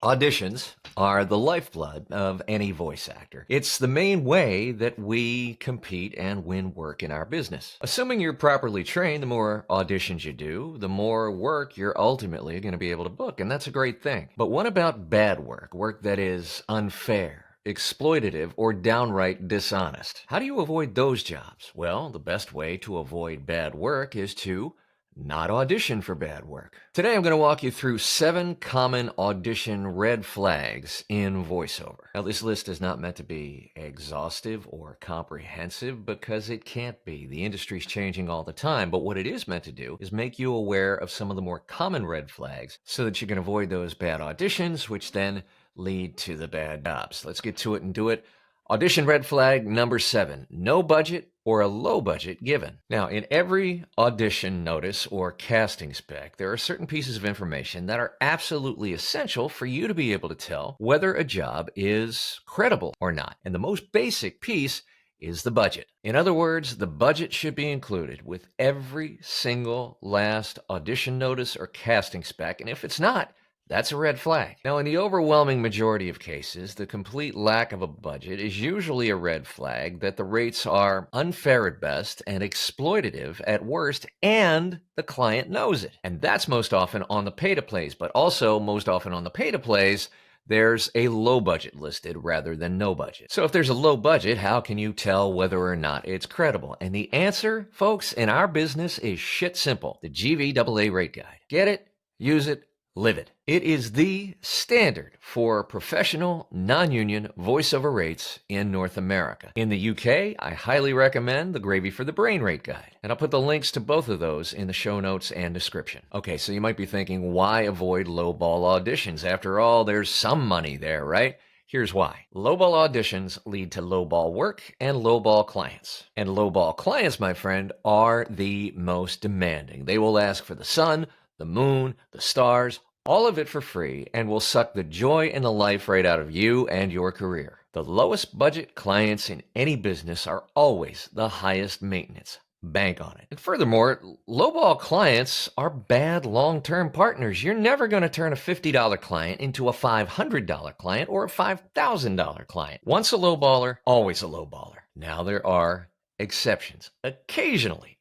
Auditions are the lifeblood of any voice actor. It's the main way that we compete and win work in our business. Assuming you're properly trained, the more auditions you do, the more work you're ultimately going to be able to book, and that's a great thing. But what about bad work? Work that is unfair, exploitative, or downright dishonest? How do you avoid those jobs? Well, the best way to avoid bad work is to not audition for bad work. Today I'm going to walk you through 7 common audition red flags in voiceover. Now this list is not meant to be exhaustive or comprehensive because it can't be. The industry's changing all the time, but what it is meant to do is make you aware of some of the more common red flags so that you can avoid those bad auditions, which then lead to the bad jobs. Let's get to it and do it. Audition red flag number 7, no budget or a low budget given. Now, in every audition notice or casting spec, there are certain pieces of information that are absolutely essential for you to be able to tell whether a job is credible or not. And the most basic piece is the budget. In other words, the budget should be included with every single last audition notice or casting spec, and if it's not, that's a red flag. Now, in the overwhelming majority of cases, the complete lack of a budget is usually a red flag that the rates are unfair at best and exploitative at worst, and the client knows it. And that's most often on the pay-to-plays, but also most often on the pay-to-plays, there's a low budget listed rather than no budget. So if there's a low budget, how can you tell whether or not it's credible? And the answer, folks, in our business is shit simple. The GVAA rate guide. Get it, use it, live it. It is the standard for professional, non-union voiceover rates in North America. In the UK, I highly recommend the Gravy for the Brain rate guide. And I'll put the links to both of those in the show notes and description. Okay, so you might be thinking, why avoid lowball auditions? After all, there's some money there, right? Here's why. Lowball auditions lead to lowball work and lowball clients. And lowball clients, my friend, are the most demanding. They will ask for the sun, the moon, the stars, all of it for free, and will suck the joy and the life right out of you and your career. The lowest budget clients in any business are always the highest maintenance. Bank on it. And furthermore, lowball clients are bad long-term partners. You're never going to turn a $50 client into a $500 client or a $5,000 client. Once a lowballer, always a lowballer. Now there are exceptions. Occasionally,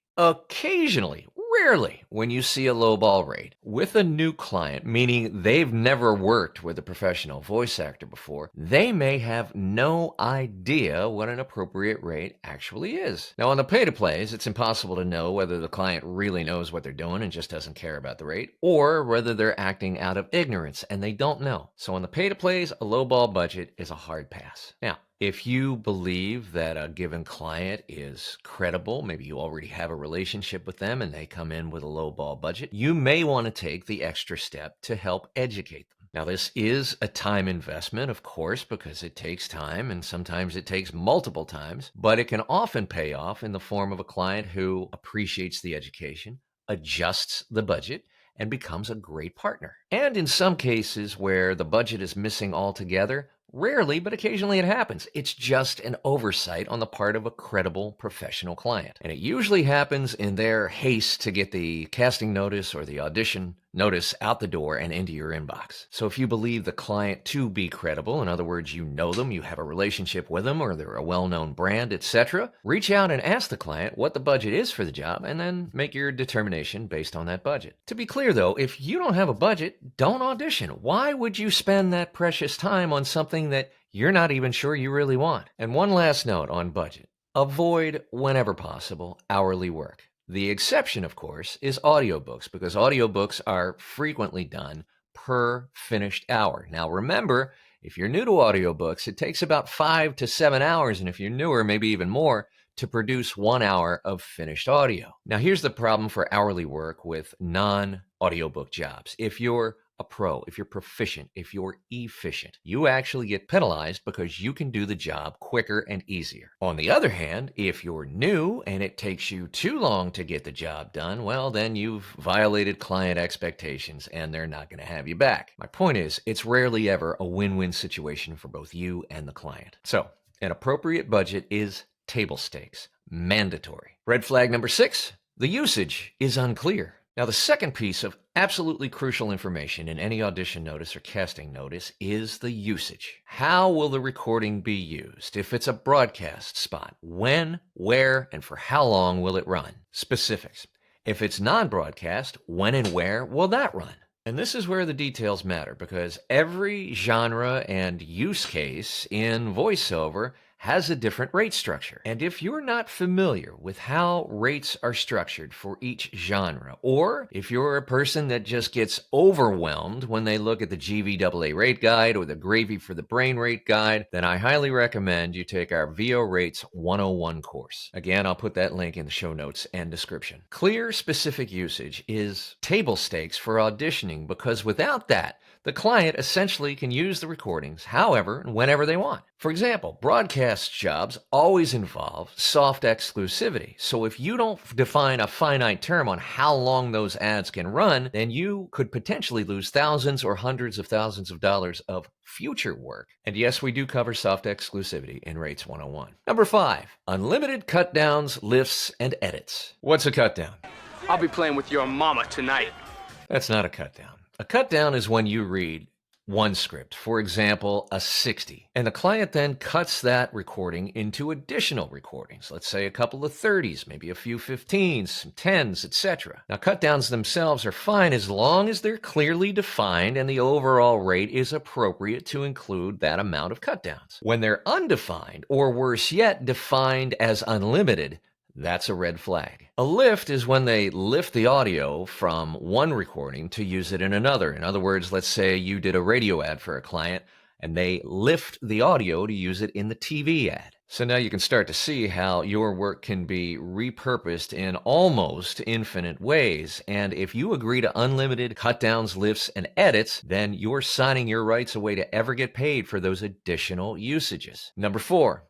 rarely when you see a lowball rate with a new client, meaning they've never worked with a professional voice actor before, they may have no idea what an appropriate rate actually is. Now on the pay-to-plays, it's impossible to know whether the client really knows what they're doing and just doesn't care about the rate, or whether they're acting out of ignorance and they don't know. So on the pay-to-plays, a lowball budget is a hard pass. Now, if you believe that a given client is credible, maybe you already have a relationship with them and they come in with a low ball budget, you may want to take the extra step to help educate them. Now, this is a time investment, of course, because it takes time and sometimes it takes multiple times, but it can often pay off in the form of a client who appreciates the education, adjusts the budget, and becomes a great partner. And in some cases where the budget is missing altogether, rarely, but occasionally it happens. It's just an oversight on the part of a credible professional client. And it usually happens in their haste to get the casting notice or the audition notice out the door and into your inbox. So if you believe the client to be credible, in other words, you know them, you have a relationship with them, or they're a well-known brand, etc., reach out and ask the client what the budget is for the job and then make your determination based on that budget. To be clear though, if you don't have a budget, don't audition. Why would you spend that precious time on something that you're not even sure you really want? And one last note on budget. Avoid, whenever possible, hourly work. The exception, of course, is audiobooks, because audiobooks are frequently done per finished hour. Now remember, if you're new to audiobooks, it takes about 5 to 7 hours, and if you're newer, maybe even more, to produce 1 hour of finished audio. Now here's the problem for hourly work with non-audiobook jobs. If you're a pro, if you're proficient, if you're efficient, you actually get penalized because you can do the job quicker and easier. On the other hand, if you're new and it takes you too long to get the job done, well, then you've violated client expectations and they're not going to have you back. My point is, it's rarely ever a win-win situation for both you and the client. So, an appropriate budget is table stakes, mandatory. Red flag number 6, the usage is unclear. Now, the second piece of absolutely crucial information in any audition notice or casting notice is the usage. How will the recording be used? If it's a broadcast spot, when, where, and for how long will it run? Specifics. If it's non-broadcast, when and where will that run? And this is where the details matter, because every genre and use case in voiceover has a different rate structure. And if you're not familiar with how rates are structured for each genre, or if you're a person that just gets overwhelmed when they look at the GVAA rate guide or the Gravy for the Brain rate guide, then I highly recommend you take our VO Rates 101 course. Again, I'll put that link in the show notes and description. Clear, specific usage is table stakes for auditioning, because without that, the client essentially can use the recordings however and whenever they want. For example, broadcast jobs always involve soft exclusivity. So if you don't define a finite term on how long those ads can run, then you could potentially lose thousands or hundreds of thousands of dollars of future work. And yes, we do cover soft exclusivity in Rates 101. Number 5, unlimited cut downs, lifts, and edits. What's a cut down? I'll be playing with your mama tonight. That's not a cut down. A cut down is when you read one script, for example, a 60, and the client then cuts that recording into additional recordings, let's say a couple of 30s, maybe a few 15s, some 10s, etc. Now, cut downs themselves are fine as long as they're clearly defined and the overall rate is appropriate to include that amount of cut downs. When they're undefined, or worse yet, defined as unlimited, that's a red flag. A lift is when they lift the audio from one recording to use it in another. In other words, let's say you did a radio ad for a client and they lift the audio to use it in the TV ad. So now you can start to see how your work can be repurposed in almost infinite ways. And if you agree to unlimited cut downs, lifts, and edits, then you're signing your rights away to ever get paid for those additional usages. Number 4.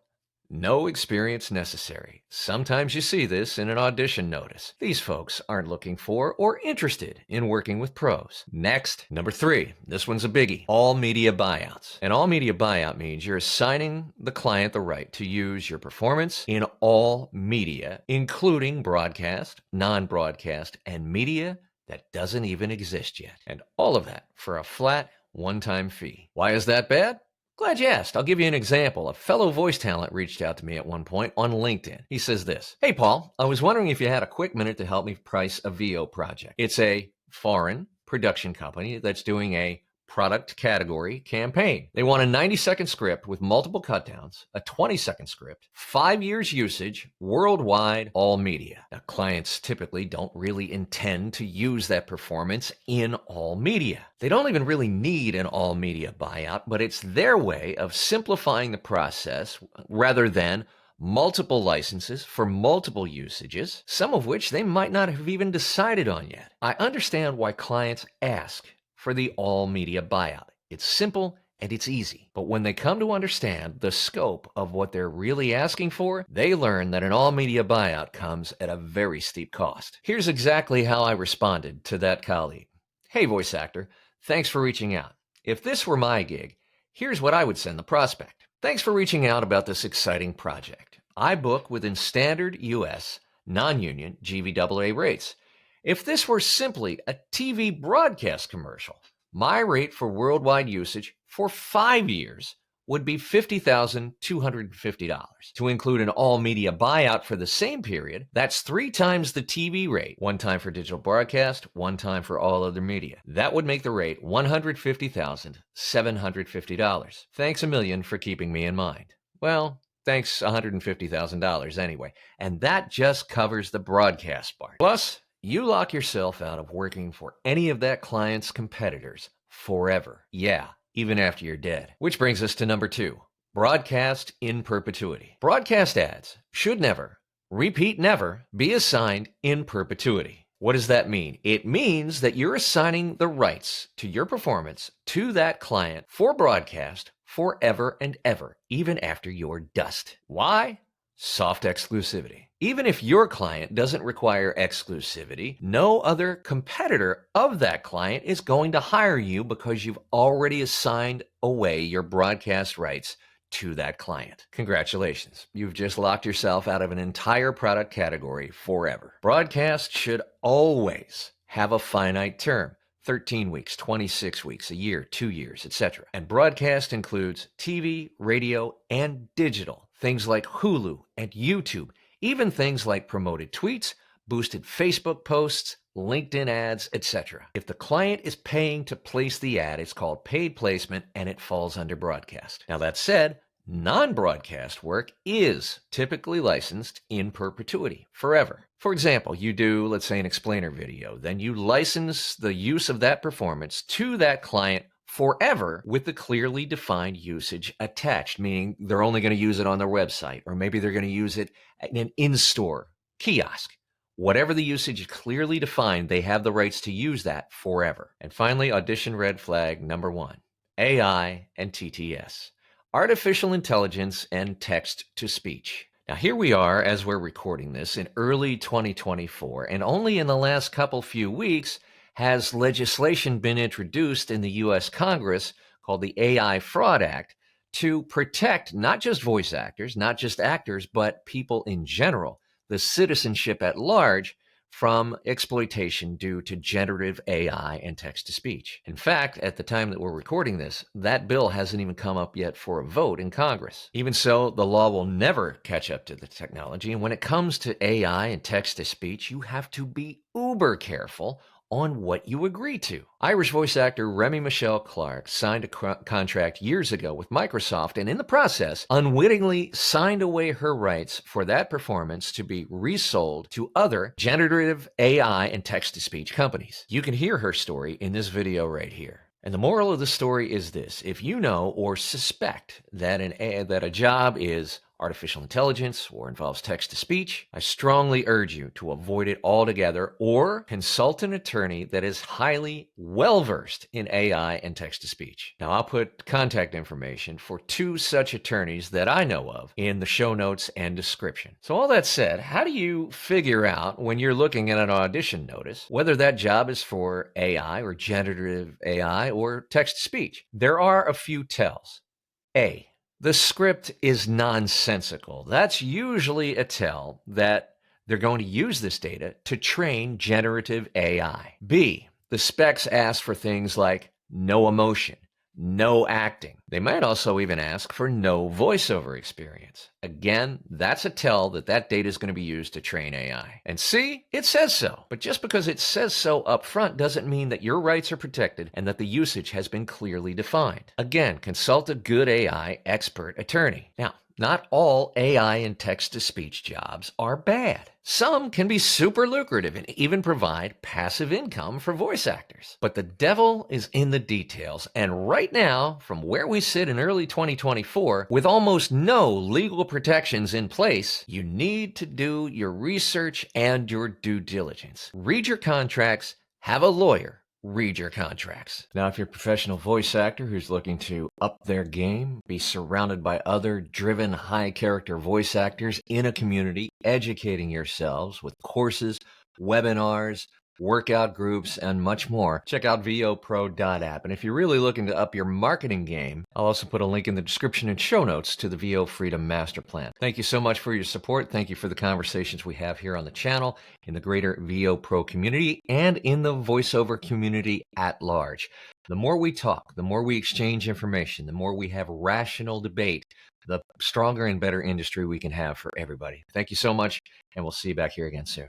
No experience necessary. Sometimes you see this in an audition notice. These folks aren't looking for or interested in working with pros. Next, number 3. This one's a biggie. All media buyouts. An all media buyout means you're assigning the client the right to use your performance in all media, including broadcast, non-broadcast, and media that doesn't even exist yet. And all of that for a flat, one-time fee. Why is that bad? Glad you asked. I'll give you an example. A fellow voice talent reached out to me at one point on LinkedIn. He says this: "Hey, Paul, I was wondering if you had a quick minute to help me price a VO project. It's a foreign production company that's doing a product category campaign. They want a 90-second script with multiple cut downs, a 20-second script, 5 years usage, worldwide, all media." Now, clients typically don't really intend to use that performance in all media. They don't even really need an all media buyout, but it's their way of simplifying the process rather than multiple licenses for multiple usages, some of which they might not have even decided on yet. I understand why clients ask for the all media buyout. It's simple and it's easy. But when they come to understand the scope of what they're really asking for, they learn that an all media buyout comes at a very steep cost. Here's exactly how I responded to that colleague. "Hey, voice actor, thanks for reaching out. If this were my gig, here's what I would send the prospect. Thanks for reaching out about this exciting project. I book within standard U.S. non-union GVAA rates. If this were simply a TV broadcast commercial, my rate for worldwide usage for 5 years would be $50,250. To include an all-media buyout for the same period, that's 3 times the TV rate, 1 time for digital broadcast, 1 time for all other media. That would make the rate $150,750. Thanks a million for keeping me in mind." Well, thanks $150,000 anyway, and that just covers the broadcast part. Plus, you lock yourself out of working for any of that client's competitors forever. Yeah, even after you're dead. Which brings us to number 2, broadcast in perpetuity. Broadcast ads should never, repeat never, be assigned in perpetuity. What does that mean? It means that you're assigning the rights to your performance to that client for broadcast forever and ever, even after you're dust. Why? Soft exclusivity. Even if your client doesn't require exclusivity, no other competitor of that client is going to hire you because you've already assigned away your broadcast rights to that client. Congratulations. You've just locked yourself out of an entire product category forever. Broadcast should always have a finite term. 13 weeks, 26 weeks, a year, 2 years, etc. And broadcast includes TV, radio, and digital. Things like Hulu and YouTube, even things like promoted tweets, boosted Facebook posts, LinkedIn ads, etc. If the client is paying to place the ad, it's called paid placement and it falls under broadcast. Now that said, non-broadcast work is typically licensed in perpetuity, forever. For example, you do, let's say, an explainer video, then you license the use of that performance to that client forever with the clearly defined usage attached, meaning they're only going to use it on their website, or maybe they're going to use it in an in-store kiosk. Whatever the usage is clearly defined, they have the rights to use that forever. And finally, audition red flag number 1, AI and TTS. Artificial intelligence and text-to-speech. Now here we are as we're recording this in early 2024, and only in the last few weeks has legislation been introduced in the U.S. Congress called the AI Fraud Act to protect not just voice actors, not just actors, but people in general, the citizenship at large, from exploitation due to generative AI and text-to-speech. In fact, at the time that we're recording this, that bill hasn't even come up yet for a vote in Congress. Even so, the law will never catch up to the technology, and when it comes to AI and text-to-speech, you have to be uber careful on what you agree to. Irish voice actor Remy Michelle Clark signed a contract years ago with Microsoft, and in the process, unwittingly signed away her rights for that performance to be resold to other generative AI and text-to-speech companies. You can hear her story in this video right here. And the moral of the story is this: if you know or suspect that a job is artificial intelligence or involves text-to-speech, I strongly urge you to avoid it altogether or consult an attorney that is highly well-versed in AI and text-to-speech. Now, I'll put contact information for 2 such attorneys that I know of in the show notes and description. So all that said, how do you figure out when you're looking at an audition notice whether that job is for AI or generative AI or text-to-speech? There are a few tells. A, the script is nonsensical. That's usually a tell that they're going to use this data to train generative AI. B, the specs ask for things like no emotion, no acting. They might also even ask for no voiceover experience. Again, that's a tell that that data is going to be used to train AI. And C, it says so. But just because it says so up front doesn't mean that your rights are protected and that the usage has been clearly defined. Again, consult a good AI expert attorney. Now, not all AI and text-to-speech jobs are bad. Some can be super lucrative and even provide passive income for voice actors. But the devil is in the details. And right now, from where we sit in early 2024, with almost no legal protections in place, you need to do your research and your due diligence. Read your contracts, have a lawyer read your contracts. Now, if you're a professional voice actor who's looking to up their game, be surrounded by other driven, high-character voice actors in a community, educating yourselves with courses, webinars, workout groups, and much more, check out VOPro.app. And if you're really looking to up your marketing game, I'll also put a link in the description and show notes to the VO Freedom Master Plan. Thank you so much for your support. Thank you for the conversations we have here on the channel, in the greater VO Pro community, and in the voiceover community at large. The more we talk, the more we exchange information, the more we have rational debate, the stronger and better industry we can have for everybody. Thank you so much, and we'll see you back here again soon.